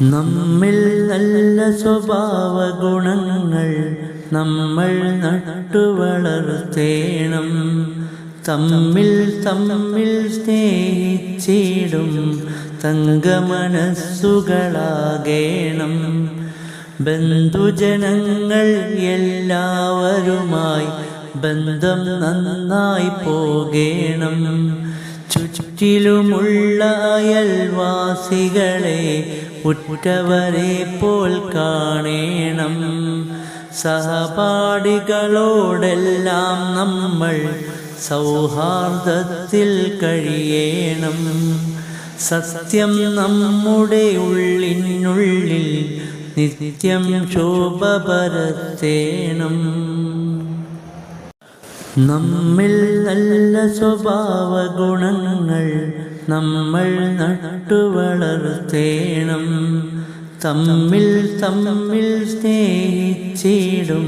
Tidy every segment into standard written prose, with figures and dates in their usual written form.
നമ്മിൽ നല്ല സ്വഭാവ ഗുണങ്ങൾ നമ്മൾ നട്ടുവളർത്തേണം. തമ്മിൽ തമ്മിൽ സ്നേഹിച്ചിടും തങ്കമനസ്സുകളാകേണം. ബന്ധുജനങ്ങൾ എല്ലാവരുമായി ബന്ധം നന്നായി പോകേണം. ചുറ്റിലുമുള്ള അയൽവാസികളെ ഉറ്റവരെ പോൽ കാണേണം. സഹപാഠികളോടെല്ലാം നമ്മൾ സൗഹാർദ്ദത്തിൽ കഴിയണം. സത്യം നമ്മുടെ ഉള്ളിനുള്ളിൽ നിത്യം ശോഭ പരത്തേണം. നമ്മിൽ നല്ല സ്വഭാവ ഗുണങ്ങൾ നമ്മൾ നട്ടുവളർത്തേണം. തമ്മിൽ തമ്മിൽ സ്നേഹിച്ചിടും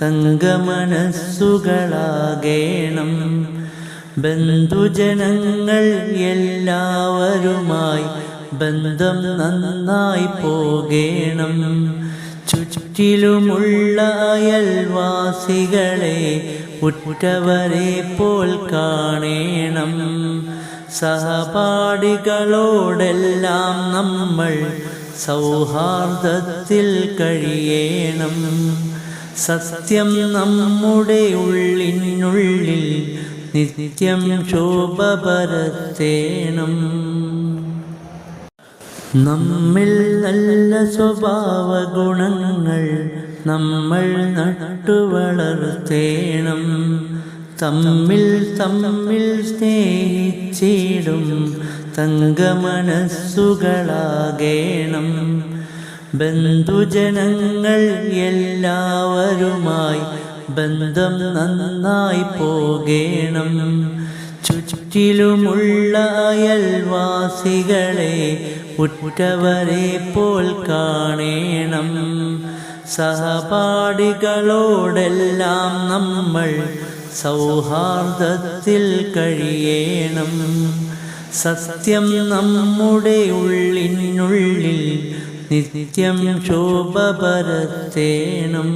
തങ്കമനസ്സുകളാകേണം. ബന്ധുജനങ്ങൾ എല്ലാവരുമായി ബന്ധം നന്നായി പോകേണം. ചുറ്റിലുമുള്ള അയൽവാസികളെ ഉറ്റവരെ പോൽ കാണേണം. സഹപാഠികളോടെല്ലാം നമ്മൾ സൗഹാർദ്ദത്തിൽ കഴിയണം. സത്യം നമ്മുടെ ഉള്ളിനുള്ളിൽ നിത്യം ശോഭ പരത്തേണം. നമ്മിൽ നല്ല സ്വഭാവ ഗുണങ്ങൾ നമ്മൾ നട്ടുവളർത്തേണം. തമ്മിൽ തമ്മിൽ സ്നേഹിച്ചിടും തങ്കമനസ്സുകളാകേണം. ബന്ധുജനങ്ങൾ എല്ലാവരുമായി ബന്ധം നന്നായി പോകേണം. ചുറ്റിലുമുള്ള അയൽവാസികളെ ഉറ്റവരെ പോൽ കാണേണം. സഹപാഠികളോടെല്ലാം നമ്മൾ സൗഹാർദ്ദത്തിൽ കഴിയണം. സത്യം നമ്മുടെ ഉള്ളിനുള്ളിൽ നിത്യം ശോഭ പരത്തേണം.